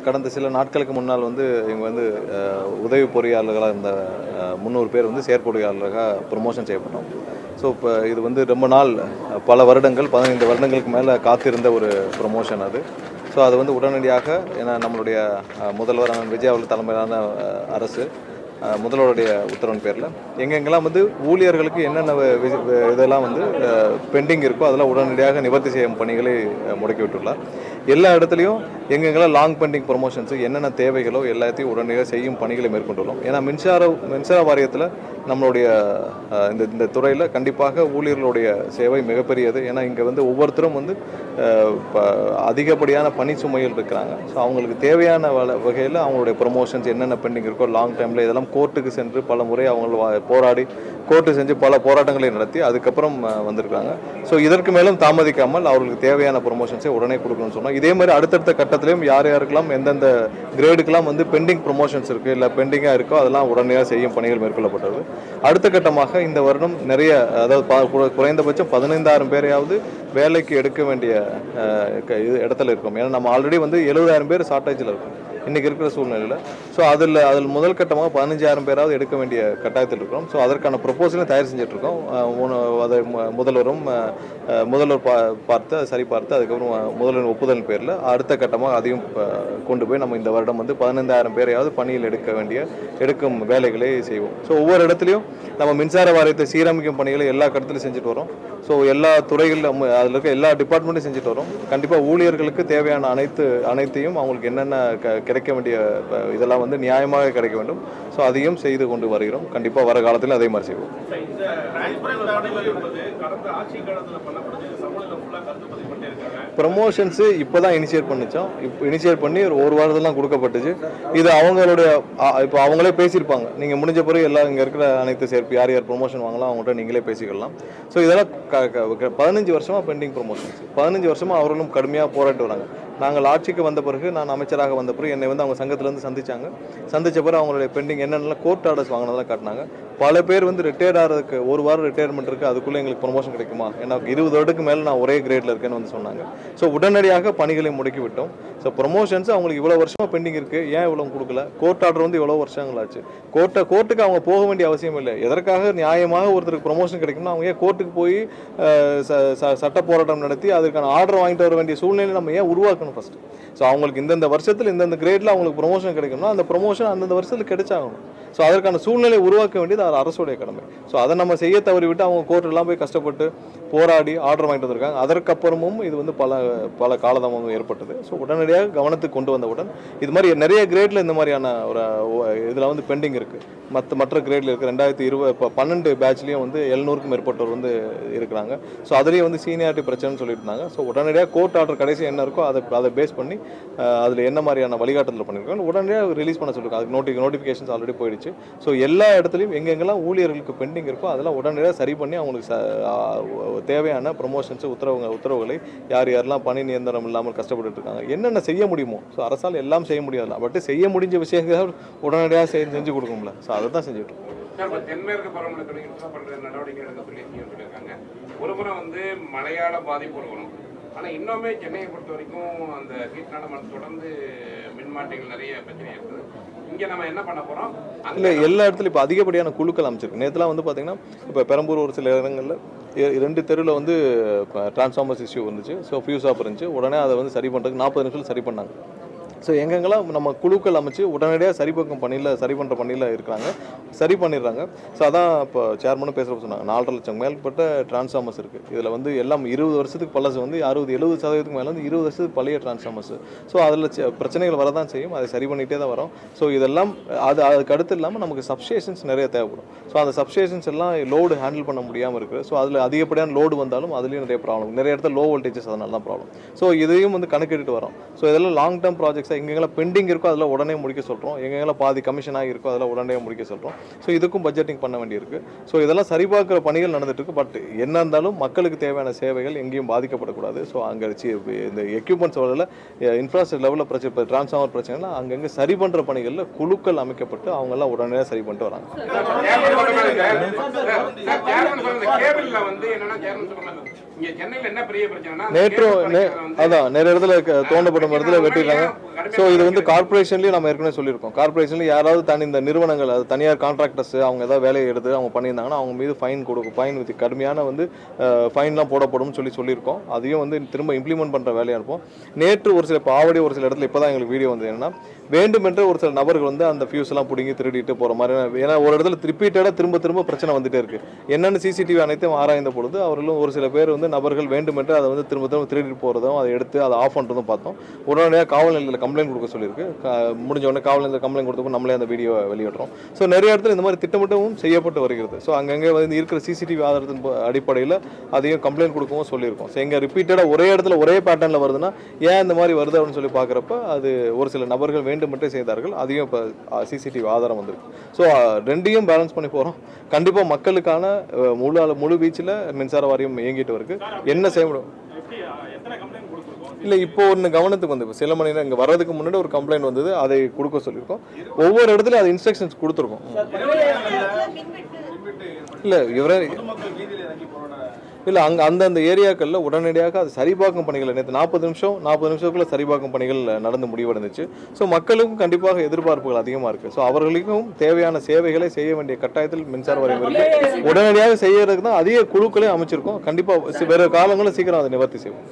கடந்த சில நாட்களுக்கு முன்னால் வந்து இவங்க வந்து உதவி பொறியாளர்களாக இருந்த 300 பேர் வந்து செயற்பொறியாளராக ப்ரொமோஷன் செய்யப்பட்டோம். ஸோ இப்போ இது வந்து ரொம்ப நாள் பல வருடங்கள் 15 வருடங்களுக்கு மேலே காத்திருந்த ஒரு ப்ரொமோஷன் அது. ஸோ அது வந்து உடனடியாக ஏன்னா நம்மளுடைய முதல்வர் அண்ணன் விஜய் அவர்கள் தலைமையிலான அரசு முதல்வருடைய உத்தரவின் பேரில் எங்கெங்கெல்லாம் வந்து ஊழியர்களுக்கு என்னென்ன இதெல்லாம் வந்து பெண்டிங் இருக்கோ அதெல்லாம் உடனடியாக நிவர்த்தி செய்யும் பணிகளை முடக்கி விட்டுள்ளார். எல்லா இடத்துலையும் எங்கெங்கெல்லாம் லாங் பெண்டிங் ப்ரொமோஷன்ஸு என்னென்ன தேவைகளோ எல்லாத்தையும் உடனடியாக செய்யும் பணிகளை மேற்கொண்டுள்ளோம். ஏன்னா மின்சார வாரியத்தில் நம்மளுடைய இந்த துறையில் கண்டிப்பாக ஊழியர்களுடைய சேவை மிகப்பெரியது. ஏன்னா இங்கே வந்து ஒவ்வொருத்தரும் வந்து அதிகப்படியான பணி சுமையில் இருக்கிறாங்க. ஸோ அவங்களுக்கு தேவையான வகையில் அவங்களுடைய ப்ரொமோஷன்ஸ் என்னென்ன பெண்டிங் இருக்கோ லாங் டைமில் இதெல்லாம் கோர்ட்டுக்கு சென்று பல முறை அவங்க போராடி கோர்ட்டு செஞ்சு பல போராட்டங்களை நடத்தி அதுக்கப்புறம் வந்திருக்காங்க. ஸோ இதற்கு மேலும் தாமதிக்காமல் அவர்களுக்கு தேவையான ப்ரொமோஷன்ஸை உடனே கொடுக்கணும்னு சொன்னோம். இதே மாதிரி அடுத்தடுத்த கட்டத்திலையும் யாருக்கெல்லாம் எந்தெந்த கிரேடுக்கெல்லாம் வந்து பெண்டிங் ப்ரொமோஷன்ஸ் இருக்குது இல்லை பெண்டிங்காக இருக்கோ அதெல்லாம் உடனடியாக செய்யும் பணிகள் மேற்கொள்ளப்பட்டது. அடுத்த கட்டமாக இந்த வருடம் நிறைய அதாவது குறைந்தபட்சம் 15,000 பேரையாவது வேலைக்கு எடுக்க வேண்டிய இடத்துல இருக்கும். ஏன்னா நம்ம ஆல்ரெடி வந்து 70,000 பேர் ஷார்ட்டேஜில் இருக்கும் இன்றைக்கி இருக்கிற சூழ்நிலையில். ஸோ அதில் முதல் கட்டமாக 15,000 பேராவது எடுக்க வேண்டிய கட்டாயத்தில் இருக்கிறோம். ஸோ அதற்கான ப்ரொப்போசலையும் தயார் செஞ்சிட்ருக்கோம். அதை முதல்வர் பார்த்து சரி பார்த்து அதுக்கப்புறம் முதல்வர் ஒப்புதல் பேரில் அடுத்த கட்டமாக அதையும் கொண்டு போய் நம்ம இந்த வருடம் வந்து 15,000 பேரையாவது பணியில் எடுக்கும் வேலைகளை செய்வோம். ஸோ ஒவ்வொரு இடத்துலையும் நம்ம மின்சார வாரியத்தை சீரமைக்கும் பணிகளை எல்லா கட்டத்திலையும் செஞ்சுட்டு வரோம். ஸோ எல்லா துறைகளிலும் அதில் இருக்க எல்லா டிபார்ட்மெண்ட்டையும் செஞ்சுட்டு வரோம். கண்டிப்பாக ஊழியர்களுக்கு தேவையான அனைத்தையும் அவங்களுக்கு என்னென்ன கிடைக்க வேண்டிய இதெல்லாம் வந்து நியாயமாக கிடைக்க வேண்டும். ஸோ அதையும் செய்து கொண்டு வருகிறோம். கண்டிப்பாக வர காலத்தில் அதே மாதிரி செய்வோம். ப்ரமோஷன்ஸு இப்போ தான் இனிஷியேட் பண்ணிச்சோம். இப்போ இனிஷியேட் பண்ணி ஒரு வாரத்துலாம் கொடுக்கப்பட்டுச்சு. இது அவங்களுடைய இப்போ அவங்களே பேசியிருப்பாங்க. நீங்கள் முடிஞ்ச பிறகு எல்லாம் இங்கே இருக்கிற அனைத்து சேர்ப்பு யார் ப்ரொமோஷன் வாங்கலாம் அவங்கள்ட்ட நீங்களே பேசிக்கலாம். ஸோ இதெல்லாம் 15 வருஷமாக பெண்டிங் ப்ரொமோஷன்ஸ். 15 வருஷமாக அவர்களும் கடுமையாக போராட்டு வராங்க. நாங்கள் ஆட்சிக்கு வந்த பிறகு நான் அமைச்சராக வந்த பிறகு என்னை வந்து அவங்க சங்கத்திலேருந்து சந்தித்த பிறகு அவங்களுடைய பெண்டிங் என்னென்னலாம் கோர்ட் ஆர்டர்ஸ் வாங்கினதெல்லாம் காட்டினாங்க. பல பேர் வந்து ரிட்டையர்ட் ஆகிறதுக்கு ஒரு வாரம் ரிட்டையர்மெண்ட் இருக்குது, அதுக்குள்ளே எங்களுக்கு ப்ரொமோஷன் கிடைக்குமா, ஏன்னா 20 வருடத்துக்கு மேலே நான் ஒரே கிரேடில் இருக்கேன்னு வந்து சொன்னாங்க. ஸோ உடனடியாக பணிகளை முடக்கி விட்டோம். ஸோ ப்ரொமோஷன்ஸ் அவங்களுக்கு இவ்வளோ வருஷமாக பெண்டிங் இருக்குது, ஏன் இவ்வளோ கொடுக்கல? கோர்ட் ஆர்டர் வந்து இவ்வளோ வருஷங்களாச்சு. கோர்ட்டுக்கு அவங்க போக வேண்டிய அவசியம் இல்லை. எதற்காக நியாயமாக ஒருத்தருக்கு ப்ரொமோஷன் கிடைக்கும்னா அவங்க ஏன் கோர்ட்டுக்கு போய் சட்ட போராட்டம் நடத்தி அதுக்கான ஆர்டர் வாங்கிட்டு வர வேண்டிய சூழ்நிலை நம்ம ஏன் உருவாக்கணும் ஃபஸ்ட்டு? ஸோ அவங்களுக்கு இந்தந்த வருஷத்தில் இந்தந்த கிரேடில் அவங்களுக்கு ப்ரொமோஷன் கிடைக்கணும்னா அந்த ப்ரொமோஷன் அந்தந்த வருஷத்தில் கிடைச்சாகணும். ஸோ அதற்கான சூழ்நிலை உருவாக்க வேண்டியது அது அரசுடைய கடமை. ஸோ அதை நம்ம செய்ய தவறிவிட்டு அவங்க கோர்ட்டெல்லாம் போய் கஷ்டப்பட்டு போராடி ஆர்டர் வாங்கிட்டு வந்திருக்காங்க. அதற்கப்புறமும் இது வந்து பல காலதாமதம் ஏற்பட்டது. ஸோ உடனடியாக கவனத்துக்கு கொண்டு வந்தவுடன் இது மாதிரி நிறைய கிரேடில் இந்த மாதிரியான ஒரு இதில் வந்து பெண்டிங் இருக்குது. மற்ற கிரேடில் இருக்குது. 2012 பேட்ச்லேயும் வந்து 700க்கும் மேற்பட்டவர் வந்து இருக்கிறாங்க. ஸோ அதுலேயும் வந்து சீனியாரிட்டி பிரச்சனைன்னு சொல்லிட்டு இருந்தாங்க. ஸோ உடனடியாக கோர்ட் ஆர்டர் கடைசி என்ன இருக்கோ அதை பேஸ் பண்ணி அதில் என்ன மாதிரியான வழிகாட்டுதல் பண்ணியிருக்காங்க உடனடியாக ரிலீஸ் பண்ண சொல்லியிருக்காங்க. அதுக்கு நோட்டிஃபிகேஷன்ஸ் ஆல்ரெடி போயிடுச்சு. ஸோ எல்லா இடத்துலையும் எங்கெங்கெல்லாம் ஊழியர்களுக்கு பெண்டிங் இருக்கோ அதெல்லாம் உடனடியாக சரி பண்ணி அவங்களுக்கு தேவையான ப்ரொமோஷன்ஸ் உத்தரவுகளை யாரெல்லாம் பணி நியந்திரம் இல்லாமல் கஷ்டப்பட்டு இருக்காங்க என்னென்ன செய்ய முடியுமோ. ஸோ அரசால் எல்லாம் செய்ய முடியாது, பட் செய்ய முடிஞ்ச விஷயங்கள் உடனடியாக செஞ்சு கொடுக்கும்ல. ஸோ அதை தான் செஞ்சுட்டு இருக்கோம். தென்மேற்கு பருவமழை பண்ற நடவடிக்கை எடுக்க சொல்லியிருக்காங்க. ஒரு புறம் வந்து மழையால பாதிப்பு வரும். ஆனால் இன்னுமே சென்னையை பொறுத்த வரைக்கும் அந்த ஹீட்னால தொடர்ந்து மின்மாற்றிகள் நிறைய பிரச்சனை இருக்குது. இங்கே நம்ம என்ன பண்ண போகிறோம்? இல்லை, எல்லா இடத்துலையும் இப்போ அதிகப்படியான குழுக்கள் அமைச்சிருக்கு. நேற்றுலாம் வந்து பார்த்தீங்கன்னா இப்போ பெரம்பூர் ஒரு சில இடங்களில் 2 தெருவில் வந்து டிரான்ஸ்ஃபார்மர்ஸ் இஷ்யூ வந்துச்சு. ஸோ ஃபியூஸ் ஆஃப் இருந்துச்சு. உடனே அதை வந்து சரி பண்ணுறதுக்கு 40 நிமிஷத்தில் சரி பண்ணாங்க. ஸோ எங்கெங்கெல்லாம் நம்ம குழுக்கள் அமைச்சு உடனடியாக சரி பண்ணுற பணியில் இருக்கிறாங்க, சரி பண்ணிடுறாங்க. ஸோ அதான் இப்போ சேர்மனும் பேசுகிறப்ப சொன்னாங்க 4.5 லட்சம் மேற்பட்ட டிரான்ஸ்ஃபார்மர்ஸ் இருக்குது. இதில் வந்து எல்லாம் 20 வருஷத்துக்கு பழசு வந்து 60-70% மேலே வந்து 20 வருஷத்துக்கு பழைய டிரான்ஸ்ஃபார்மர்ஸ். ஸோ அதில் பிரச்சனைகள் வரதான் செய்யும், அதை சரி பண்ணிகிட்டே தான் வரும். ஸோ இதெல்லாம் அதுக்கு அடுத்து இல்லாமல் நமக்கு சப்ஸ்டேஷன்ஸ் நிறைய தேவைப்படும். ஸோ அந்த சப்ஸ்டேஷன்ஸ் எல்லாம் லோடு ஹேண்டில் பண்ண முடியாமல் இருக்குது. ஸோ அதில் அதிகப்படியான லோடு வந்தாலும் அதுலேயும் நிறைய ப்ராப்ளம், நிறைய இடத்துல லோ வோல்டேஜஸ், அதனால தான் ப்ராப்ளம். ஸோ இதையும் வந்து கணக்கிட்டு வரோம். ஸோ இதெல்லாம் லாங் டேர்ம் ப்ராஜெக்ட்ஸ். எங்கெங்கெல்லாம் பெண்டிங் இருக்கோ அதில் உடனே முடிக்க சொல்கிறோம், எங்கெங்கெல்லாம் பாதி கமிஷனாக இருக்கோ அதில் உடனே முடிக்க சொல்கிறோம். ஸோ இதுக்கும் பட்ஜெட்டிங் பண்ண வேண்டியிருக்கு. ஸோ இதெல்லாம் சரிபார்க்குற பணிகள் நடந்துட்டு இருக்கு. பட் என்ன இருந்தாலும் மக்களுக்கு தேவையான சேவைகள் எங்கேயும் பாதிக்கப்படக்கூடாது. ஸோ அங்கே இந்த எக்யூப்மெண்ட்ஸ் வரல இன்ஃப்ராஸ்ட்ரக்சர் லெவலில் பிரச்சனை, இப்போ டிரான்ஸ்ஃபார்மர் பிரச்சனைனா அங்கங்கே சரி பண்ணுற பணிகளில் குழுக்கள் அமைக்கப்பட்டு அவங்கெல்லாம் உடனடியாக சரி பண்ணிட்டு வராங்க. நேற்றும் அதான் நிறைய இடத்துல தோண்டப்படும் இடத்துல வெட்டிடுறாங்க. ஸோ இது வந்து கார்பரேஷன்லேயும் நம்ம ஏற்கனவே சொல்லியிருக்கோம். கார்பரேஷன்ல யாராவது இந்த நிறுவனங்கள், அது தனியார் கான்ட்ராக்டர்ஸ் அவங்க ஏதாவது வேலையை எடுத்து அவங்க பண்ணியிருந்தாங்கன்னா அவங்க மீது ஃபைன் வித் கடுமையான வந்து ஃபைன்லாம் போடப்படும்னு சொல்லியிருக்கோம். அதையும் வந்து திரும்ப இம்ப்ளிமெண்ட் பண்ணுற வேலையாக இருப்போம். நேற்று ஒரு சில ஆவடி ஒரு சில இடத்துல இப்போ தான் எங்களுக்கு வீடியோ வந்து என்னன்னா, வேண்டுமென்றே ஒரு சில நபர்கள் வந்து அந்த ஃபியூஸ் எல்லாம் பிடுங்கி திருடிட்டு போகிற மாதிரி, ஏன்னா ஒரு இடத்துல ரிப்பீட்டடாக திரும்ப பிரச்சனை வந்துட்டே இருக்கு. என்னென்னு சிசிடிவி அனைத்தையும் ஆராய்ந்த பொழுது அவர்களும் ஒரு சில பேர் வந்து நபர்கள் வேண்டுமென்றே அதை வந்து திரும்ப திருடிட்டு போகிறதும் அதை எடுத்து அதை ஆஃப் பண்ணுறதும் பார்த்தோம். உடனடியாக காவல் நிலையத்தில் கம்ப்ளைண்ட் கொடுக்க சொல்லியிருக்கு. முடிஞ்ச உடனே காவல் நிலையத்தில் கம்ப்ளைண்ட் கொடுத்தப்போ நம்மளே அந்த வீடியோ வெளியிடுறோம். ஸோ நிறைய இடத்துல இந்த மாதிரி திட்டமிட்டவும் செய்யப்பட்டு வருகிறது. ஸோ அங்கங்கே வந்து இருக்கிற சிசிடிவி ஆதாரத்தின் அடிப்படையில் அதையும் கம்ப்ளைண்ட் கொடுக்கவும் சொல்லியிருக்கோம். ஸோ எங்கே ரிப்பீட்டடாக ஒரே இடத்துல ஒரே பேட்டர்னில் வருதுன்னா ஏன் இந்த மாதிரி வருது அப்படின்னு சொல்லி பார்க்குறப்ப அது ஒரு சில நபர்கள் வேண்டுமென்றே செய்தார்கள். அதையும் இப்போ சிசிடிவி ஆதாரம் வந்திருக்கு. ஸோ ரெண்டையும் பேலன்ஸ் பண்ணி போகிறோம். கண்டிப்பாக மக்களுக்கான முழு வீச்சில் மின்சார வாரியம் இயங்கிட்டு இருக்கு. என்ன செய்ய முடியும் இல்லை, இப்போ ஒன்று கவனத்துக்கு வந்து இப்போ சில மணி நேரம் இங்கே வர்றதுக்கு முன்னாடி ஒரு கம்ப்ளைண்ட் வந்தது, அதை கொடுக்க சொல்லியிருக்கோம். ஒவ்வொரு இடத்துலையும் அது இன்ஸ்ட்ரக்ஷன்ஸ் கொடுத்துருக்கோம். இல்லை இவரே இல்லை அந்தந்த ஏரியாக்களில் உடனடியாக அது சரிபார்க்கும் பணிகள் நேற்று 40 நிமிஷத்துக்குள்ள சரிபார்க்கும் பணிகள் நடந்து முடிவடைந்துச்சு. ஸோ மக்களுக்கும் கண்டிப்பாக எதிர்பார்ப்புகள் அதிகமாக இருக்குது. ஸோ அவர்களுக்கும் தேவையான சேவைகளை செய்ய வேண்டிய கட்டாயத்தில் மின்சார வாரியம் இருக்குது. உடனடியாக செய்யறதுக்கு தான் அதிக குழுக்களே அமைச்சிருக்கோம். கண்டிப்பாக வேறு காலங்களில் சீக்கிரம் அதை நிவர்த்தி செய்வோம்.